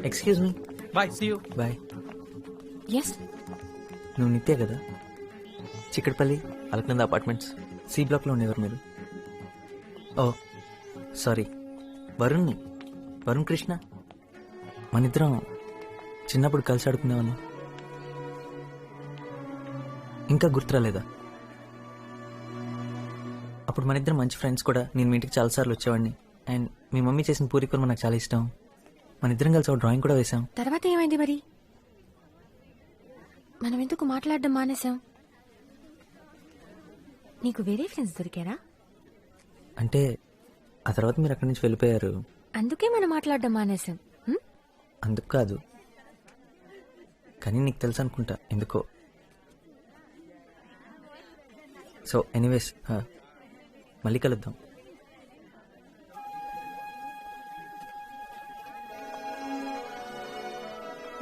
Excuse me. Bye, see you. Bye. Yes. నువ్వు నిత్య కదా? Chikkadpally Alaknanda apartments C బ్లాక్లో ఉండేవారు మీరు. ఓ సారీ, వరుణ్ కృష్ణ. మనిద్దరం చిన్నప్పుడు కలిసి ఆడుకునేవాళ్ళం. ఇంకా గుర్తురాలేదా? అప్పుడు మనిద్దరం మంచి ఫ్రెండ్స్ కూడా. నేను మీ ఇంటికి చాలాసార్లు వచ్చేవాడిని. అండ్ మీ మమ్మీ చేసిన పూరి కూర నాకు చాలా ఇష్టం. మనిద్దరం కలిసి ఒక డ్రాయింగ్ కూడా వేసాం. తర్వాత ఏమైంది మరి? మనం ఎందుకు మాట్లాడడం మానేశాం? నీకు వేరే ఫ్రెండ్స్ దొరికారా? అంటే ఆ తర్వాత మీరు అక్కడి నుంచి వెళ్ళిపోయారు. అందుకే మనం మాట్లాడడం మానేశాం. అందుకు కాదు, కానీ నీకు తెలుసు అనుకుంటా ఎందుకో. సో ఎనీవేస్, మళ్ళీ కలుద్దాం.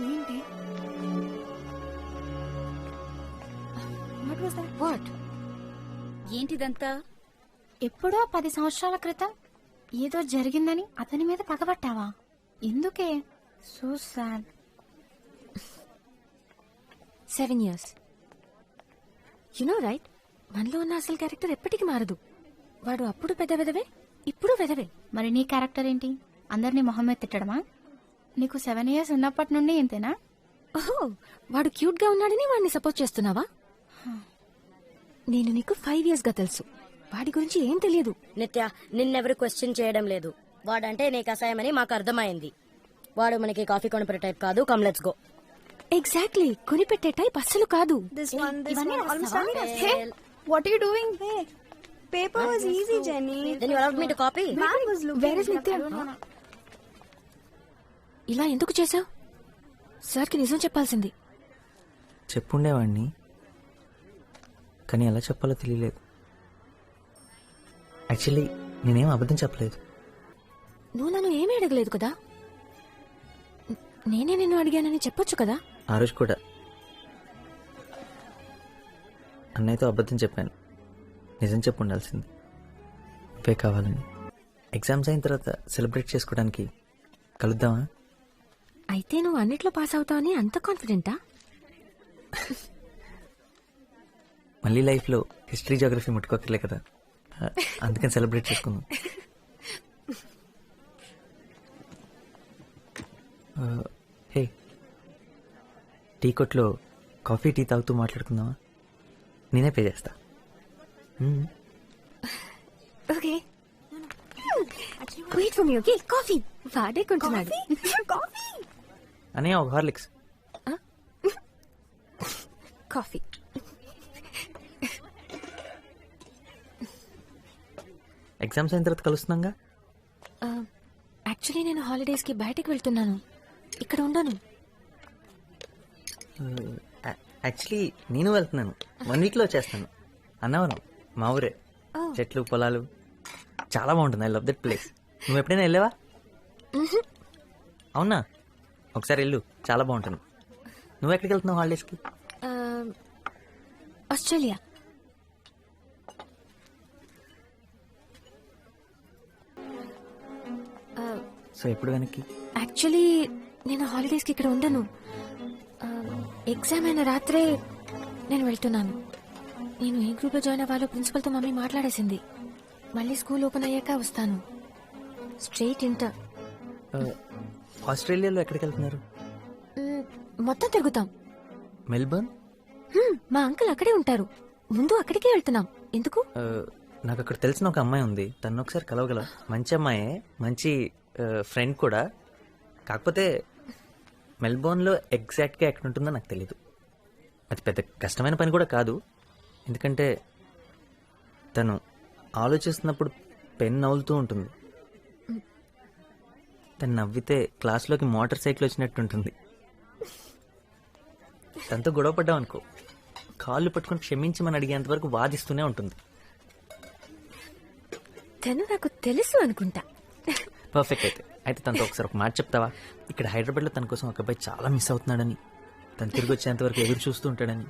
ఏంటి? వాట్? ఏంటిదంతా? ఎప్పుడో 10 సంవత్సరాల క్రితం ఏదో జరిగిందని అతని మీద పగబట్టావా? ఎందుకే? So sad. 7 years. You know right, మనలో ఉన్న అసలు క్యారెక్టర్ ఎప్పటికీ మారదు. వాడు అప్పుడు పెద్ద వెదవే, ఇప్పుడు వెదవే. మరి నీ క్యారెక్టర్ ఏంటి? అందరినీ మొహం మీద తిట్టడమా? నీకు 7 years ఉన్నప్పటి నుండి ఇంతేనా? ఓహో, వాడు క్యూట్ గా ఉన్నాడని వాడిని సపోర్ట్ చేస్తున్నావా? నేను నీకు 5 years గా తెలుసు. వాడి గురించి ఏం తెలియదు. నిత్య, నిన్నెవరు క్వశ్చన్ చేయడం లేదు. వాడంటే నీకు అసహ్యమని మాకు అర్థమైంది. వాడు మనకి కాఫీ కొనిపెట్టే టైప్ కాదు. Come let's go. ఎగ్జాక్ట్లీ, కొనిపెట్టే టైప్ అస్సలు కాదు. What are you doing? Paper was easy, Jenny. Then you allowed me to copy? Ma'am was looking. Where is Nitya? ఇలా ఎందుకు చేసావు? సార్కి నిజం చెప్పాల్సింది. చెప్పుండేవాడిని, కానీ ఎలా చెప్పాలో తెలియలేదు. యాక్చువల్లీ నేనేం అబద్ధం చెప్పలేదు. నువ్వు నన్ను ఏమీ అడగలేదు కదా. నేనే నిన్ను అడిగానని చెప్పొచ్చు కదా. ఆ రోజు కూడా అన్నయ్యతో అబద్ధం చెప్పాను. నిజం చెప్పు ఉండాల్సింది. ఇవే కావాలని. ఎగ్జామ్స్ అయిన తర్వాత సెలబ్రేట్ చేసుకోవడానికి కలుద్దామా? అయితే నువ్వు అన్నిట్లో పాస్ అవుతావని అంత కాన్ఫిడెంటా? మళ్ళీ లైఫ్లో హిస్టరీ జోగ్రఫీ ముట్టుకోకర్లే కదా, అందుకని సెలబ్రేట్ చేసుకుందాం. హే, టీ కొట్లో కాఫీ టీ తాగుతూ మాట్లాడుకుందామా? నేనే పే చేస్తా. Okay, wait for me. Okay, coffee వాడే కొంటున్నాడు. అనే ఒక హార్లిక్స్. కాఫీ. ఎగ్జామ్స్ అయిన తర్వాత కలుస్తున్నాగా. యాక్చువల్లీ నేను హాలిడేస్ కి బయటకు వెళ్తున్నాను, ఇక్కడ ఉండను. యాక్చువల్లీ నేను వెళ్తున్నాను, 1 weekలో వచ్చేస్తాను. అన్నవరం మా ఊరే. చెట్లు పొలాలు చాలా బాగుంటుంది. I love that place. నువ్వు ఎప్పుడైనా వెళ్ళావా? అవునా? ఒకసారి వెళ్ళు, చాలా బాగుంటుంది. నువ్వు ఎక్కడికి వెళ్తున్నావు హాలిడేస్కి? ఆస్ట్రేలియా. సో ఎప్పుడు వెనక్కి? యాక్చువల్లీ నేను హాలిడేస్ కి ఇక్కడ ఉండను. ఎగ్జామ్ అయిన రాత్రే నేను వెళ్తున్నాను. నేను ఏ గ్రూప్ లో జాయిన్ అవ్వాలో ప్రిన్సిపల్ తో మమ్మీ మాట్లాడేసింది. మళ్ళీ స్కూల్ ఓపెన్ అయ్యాక వస్తాను. Straight inter. ఆస్ట్రేలియాలో ఎక్కడికి వెళ్తున్నారు? మొత్తం తిరుగుతాం. మెల్బర్న్? మా అంకుల్ అక్కడే ఉంటారు. ముందు అక్కడికే వెళ్తున్నాం. ఎందుకు? నాకు అక్కడ తెలిసిన ఒక అమ్మాయి ఉంది. తను ఒకసారి కలవగల. మంచి అమ్మాయే, మంచి ఫ్రెండ్ కూడా. కాకపోతే మెల్బోర్న్లో ఎగ్జాక్ట్గా ఎక్కడ ఉంటుందో నాకు తెలీదు. అది పెద్ద కష్టమైన పని కూడా కాదు, ఎందుకంటే తను ఆలోచిస్తున్నప్పుడు పెన్ నవ్వులుతూ ఉంటుంది. తను నవ్వితే క్లాస్లోకి మోటార్ సైకిల్ వచ్చినట్టు ఉంటుంది. తనతో గొడవ పడ్డాం అనుకో, కాళ్ళు పట్టుకుని క్షమించమని అడిగేంత వరకు వాదిస్తూనే ఉంటుంది. తను నాకు తెలుసు అనుకుంటా. పర్ఫెక్ట్. అయితే తనతో ఒకసారి ఒక మాట చెప్తావా? ఇక్కడ హైదరాబాద్లో తన కోసం ఒక అబ్బాయి చాలా మిస్ అవుతున్నాడని, తను తిరిగి వచ్చేంత వరకు ఎదురు చూస్తూ ఉంటాడని.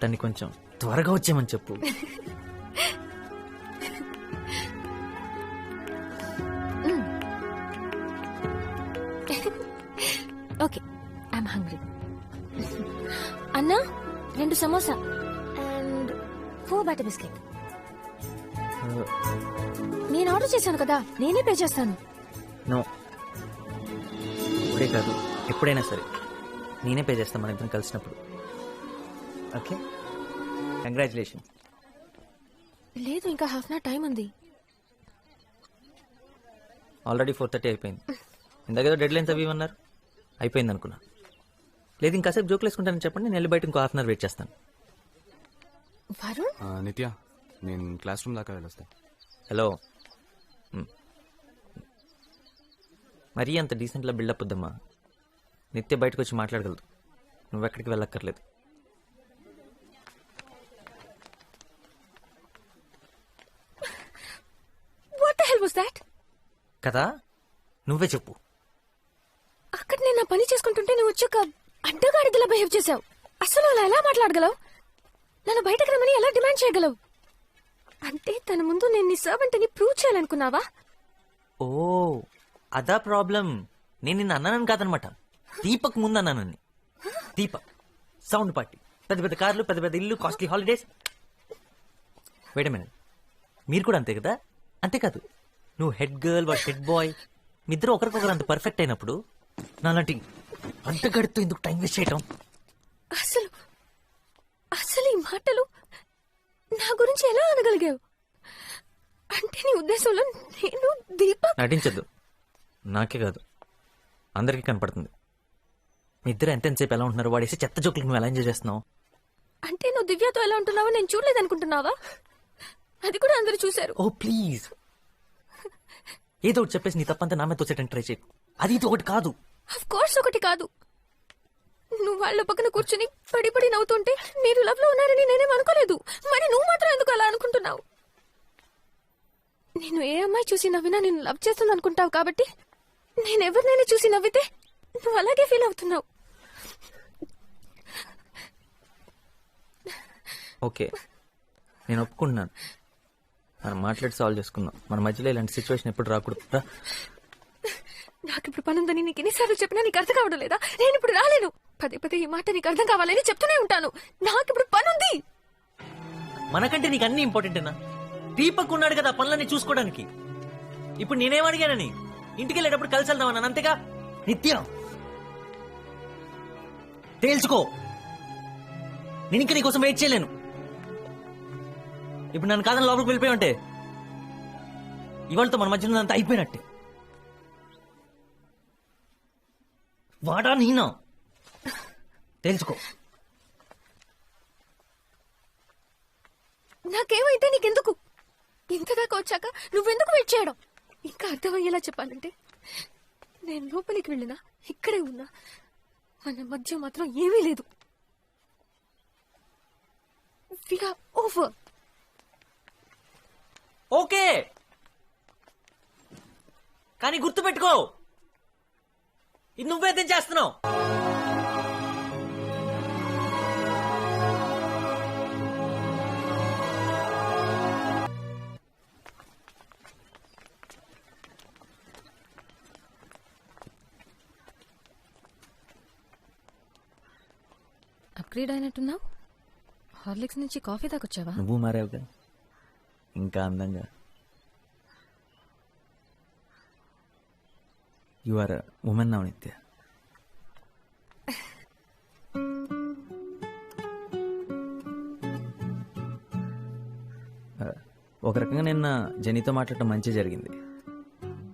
తన్ని కొంచెం త్వరగా వచ్చేయమని చెప్పు. Okay I'm hungry. అన్నా 2 సమోసా అండ్ 4 బటర్ బిస్కెట్. నేను ఆర్డర్ చేశాను కదా, నేనే పే చేస్తాను. నో, ఇప్పుడే కాదు ఎప్పుడైనా సరే నేనే పే చేస్తాను మన ఇద్దరం కలిసినప్పుడు. Okay, congratulation. లేదు, ఇంకా హాఫ్ అన్ అవర్ టైం ఉంది. ఆల్రెడీ 4:30 అయిపోయింది. ఇందాకేదో డెడ్ లైన్స్ అవి అన్నారు, అయిపోయింది అనుకున్నా. లేదు ఇంకాసేపు జోకులు వేసుకుంటానని చెప్పండి, నేను వెళ్ళి బయట ఇంకో హాఫ్ అన్ అవర్ వెయిట్ చేస్తాను. వరుణ్, నిత్య, నేను క్లాస్ రూమ్ దాకా వెళ్ళొస్తా. హలో, మరీ అంత డీసెంట్లా బిల్డప్ వద్దమ్మా. నిత్య బయటకు వచ్చి మాట్లాడగలదు, నువ్వెక్కడికి వెళ్ళక్కర్లేదు. What the hell was that? కదా, నువ్వే చెప్పు. అక్కడ నేను నా పని చేసుకుంటుంటే నువ్వు వచ్చాక అడ్డగాడిదలా బిహేవ్ చేసావు. అసలు అలా ఎలా మాట్లాడగలవు? నన్ను బయటకు రమ్మని ఎలా డిమాండ్ చేయగలవు? అంటే తన ముందు నేను నీ సర్వెంట్ అని ప్రూవ్ చేయాలనుకున్నావా? ఓ అదా ప్రాబ్లం. నేను నిన్ను అన్నానని కాదనమాట, దీపక్ ముందు అన్నానని. దీపక్ సౌండ్ పార్టీ, పెద్ద పెద్ద కార్లు, పెద్ద పెద్ద ఇల్లు, costly holidays. Wait a minute, మీరు కూడా అంతే కదా? అంతేకాదు, నువ్వు హెడ్ గర్ల్, వాడు హెడ్ బాయ్, మీ ఇద్దరు ఒకరికొకరు అంత పర్ఫెక్ట్ అయినప్పుడు నాలాంటి అంతగడితో ఎందుకు టైం వేస్ట్ చేయటం? అసలు అసలు ఈ మాటలు నా గురించి ఎలా అనగలిగావు? అంటే నీ ఉద్దేశంలో నేను దీపక్? నటించద్దు, నాకే కాదు అందరికీ కనపడుతుంది. మీ ఇద్దరు ఎంతసేపు ఎలా ఉంటున్నారు, వాడేసి చెత్త జోకులు నువ్వు ఎలా ఎంజాయ్ చేస్తున్నావు? అంటే నువ్వు దివ్యతో ఎలా ఉంటున్నావో నేను చూడలేదనుకుంటున్నావా? అది కూడా అందరూ చూశారు. ఓ ప్లీజ్, ఏదో ఒకటి చెప్పేసి నీ తప్పంతా నా మీద తోసేటని ట్రై చేయకు. అది ఇది ఒకటి కాదు. ఆఫ్ కోర్స్ ఒకటి కాదు. నువ్వు వాళ్ళ పక్కన కూర్చుని పడి పడి నవ్వుతుంటే మీరు లవ్ లో ఉన్నారని నేనేం అనుకోలేదు. మరి నువ్వు మాత్రం ఎందుకు అలా అనుకుంటున్నావు? నేను ఏ అమ్మాయి చూసి నవ్వినా నేను లవ్ చేస్తుంది అనుకుంటావు కాబట్టి నేను ఎవరినైనా చూసి నవ్వితే నువ్వు అలాగే ఫీల్ అవుతున్నావు. ఓకే, నేను ఒప్పుకుంటున్నాను. మనం మాట్లాడి సాల్వ్ చేసుకుందాం. మన మధ్యలో ఇలాంటి సిచ్యువేషన్ ఎప్పుడు రాకూడదు. రా. నాకు ఇప్పుడు పనుందని నీకు ఎన్నిసార్లు చెప్పినా నీకు అర్థం కావడం లేదా? నేను ఇప్పుడు రాలేను. పదే పదే ఈ మాట నీకు అర్థం కావాలని చెప్తూనే ఉంటాను. నాకు ఇప్పుడు పనుంది. మనకంటే నీకు అన్ని ఇంపార్టెంటేనా? దీపక్ ఉన్నాడు కదా పనులన్నీ చూసుకోవడానికి. ఇప్పుడు నేనేం అడిగానని? ఇంటికి వెళ్ళేటప్పుడు కలిసి వెళ్దామన్నాను, అంతేగా? నిత్యం తేల్చుకో, నేను ఇంకా నీకోసం వెయిట్ చేయలేను. ఇప్పుడు నన్ను కాదని లోపలికి వెళ్ళిపోయి ఉంటే ఇవాళతో మన మధ్యలో అంతా అయిపోయినట్టే. వాడా నేనా? తెలుసుకో. నాకేమైతే నీకెందుకు? ఇంతదాకా వచ్చాక నువ్వెందుకు వెయిట్ చేయడం? ఇంకా అర్థమయ్యేలా చెప్పాలంటే నేను లోపలికి వెళ్ళినా ఇక్కడే ఉన్నా మన మధ్య మాత్రం ఏమీ లేదు. We are over. ఓకే, కానీ గుర్తుపెట్టుకో, ఇది నువ్వేదేం చేస్తున్నావు. అప్గ్రేడ్ అయినట్టున్నావు. హార్లిక్స్ నుంచి కాఫీ దాకా వచ్చావా? నువ్వు మారావుగా, ఇంకా అందంగా. యు ఆర్ ఉమెన్ నౌ నిత్య. ఒక రకంగా నిన్న జెనీతో మాట్లాడటం మంచి జరిగింది.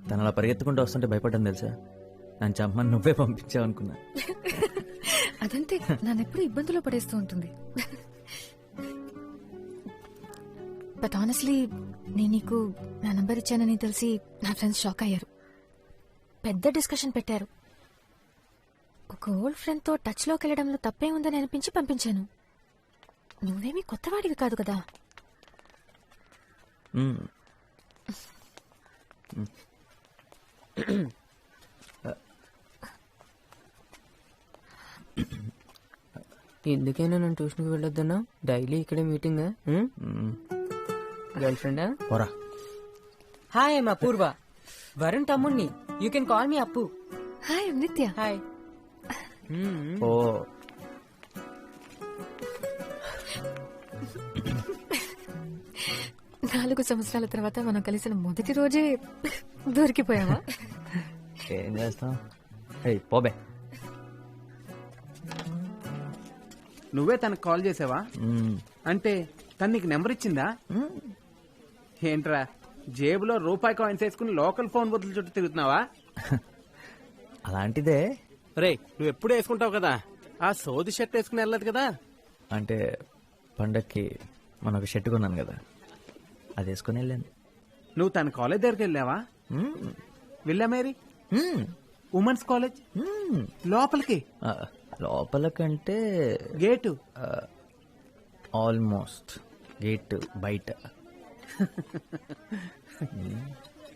తను అలా పరిగెత్తుకుంటూ వస్తుంటే భయపడ్డాను తెలుసా. నన్ను చంపమని నువ్వే పంపించావు అనుకున్నా. అదంతే, నన్నెప్పుడు ఇబ్బందులో పడేస్తూ ఉంటుంది. బట్ ఆనెస్ట్లీ నేను నీకు నా నంబర్ ఇచ్చానని తెలిసి నా ఫ్రెండ్స్ షాక్ అయ్యారు. పెద్ద డిస్కషన్ పెట్టారు. ఒక ఓల్డ్ ఫ్రెండ్ తో టచ్ లోకి వెళ్ళడంలో తప్పే ఉందని అనిపించి పంపించాను. నువ్వేమీ కొత్తవాడివి కాదు కదా. ఎందుకైనా నన్ను ట్యూషన్కి వెళ్ళొద్దన్నా? డైలీ ఇక్కడే మీటింగ్. గర్ల్ ఫ్రెండా? పోరా. హాయ్ ఐమ్ అపూర్వ, వరుణ్ తమ్ముణ్ణి. యూ కెన్ కాల్ మీ అప్పు. హాయ్ నిత్య. హాయ్. ఓ నాలుగు సంవత్సరాల తర్వాత మనం కలిసిన మొదటి రోజే దొరికిపోయావా? ఏం చేస్తాం? ఏయ్ పోబే. నువ్వే తనకు కాల్ చేసావా? మ్మ్. అంటే తను నీకు నెంబర్ ఇచ్చిందా? ఏంట్రా జేబులో రూపాయి కాయిన్స్ వేసుకుని లోకల్ ఫోన్ బదులు చుట్టూ తిరుగుతున్నావా? అలాంటిదే. రే నువ్వు ఎప్పుడు వేసుకుంటావు కదా, ఆ సోది షర్ట్ వేసుకుని వెళ్ళదు కదా. అంటే పండక్కి మన ఒక షర్ట్ కొన్నాను కదా, అది వేసుకొని వెళ్ళాను. నువ్వు తన కాలేజ్ దగ్గరికి వెళ్ళావా? మ్మ్. వెళ్ళా మేరీ మ్మ్. ఉమెన్స్ కాలేజ్ మ్మ్. లోపలికి ఆ, లోపల కంటే గేటు. ఆల్మోస్ట్ గేట్ బయట.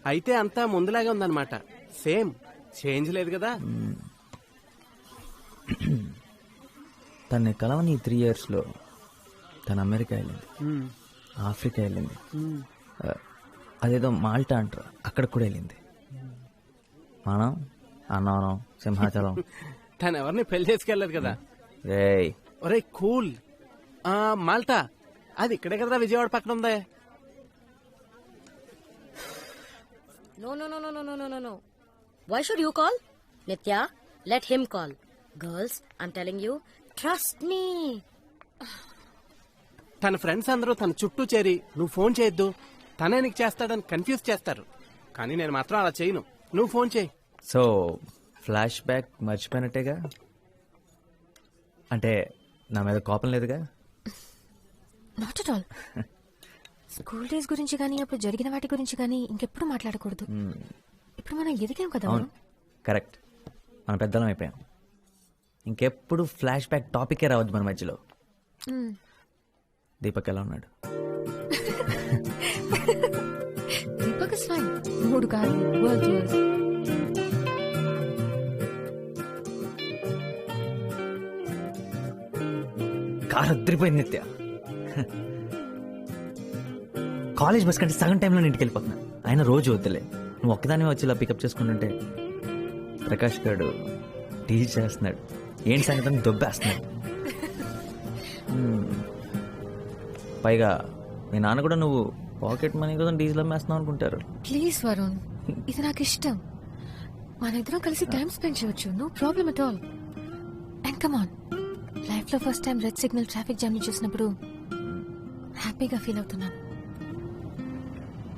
అయితే అంతా ముందులాగే ఉందన్నమాట. సేమ్ చేంజ్ లేదు కదా. తన్ని కలవని 3 years లో తను అమెరికా వెళ్ళింది, మ్మ్. ఆఫ్రికా వెళ్ళింది, మ్మ్. అదేదో మాల్టా అంటారు అక్కడ కూడా వెళ్ళింది. మనం అన్నవరం, సింహాచలం. తను ఎవరిని పెళ్లి చేసుకెళ్ళదు కదా. రేయ్ ఒరే కూల్. మాల్టా అది ఇక్కడే కదా, విజయవాడ పక్కన ఉందే. No, no, no, no, no, no, no, no, no. Why should you call? Nitya, let him call. Girls, I'm telling you, trust me. తన ఫ్రెండ్స్ అందరూ తన చుట్టూ చేరి నువ్వు ఫోన్ చేయొద్దు, తనే నీకు చేస్తాడని కన్ఫ్యూజ్ చేస్తారు. కానీ నేను మాత్రం అలా చేయను. నువ్వు ఫోన్ చేయి. సో ఫ్లాష్ బ్యాక్ మర్చిపోయినట్టేగా? అంటే నా మీద కోపం లేదుగా? Not at all. School days గురించి కానీ అప్పుడు జరిగిన వాటి గురించి కానీ ఇంకెప్పుడు మాట్లాడకూడదు. ఇప్పుడు మనం ఎదిగాం కదా. అవును, కరెక్ట్. మన పెద్దలం అయిపోయాం. ఇంకెప్పుడు ఫ్లాష్ బ్యాక్ టాపికే రావద్దు మన మధ్యలో. దీపక్ ఎలా ఉన్నాడు? Deepak is fine. 3 కాదు, వరల్డ్ టూర్స్. కారు అద్దరిపోయింది నిత్య. కాలేజ్ బస్ కంటే సగం టైంలో ఇంటికి వెళ్ళిపోతున్నా. ఆయన రోజు వద్దులే, నువ్వు ఒక్కదాని వచ్చి ఇలా పికప్ చేసుకుంటుంటే ప్రకాష్ గారు టీచ్ చేస్తున్నాడు. ఏంటి సంగతి దొబ్బేస్తున్నాడు. పైగా మీ నాన్న కూడా నువ్వు పాకెట్ మనీ కోసం డీజిల్ అమ్మేస్తున్నావు అనుకుంటారు. ప్లీజ్ వరుణ్, ఇది నాకు ఇష్టం. మన ఇద్దరం కలిసి టైం స్పెండ్ చేయొచ్చు. No problem at all. And come on, life లో first time red signal traffic jam చూసినప్పుడు హ్యాపీగా ఫీల్ అవుతున్నాను.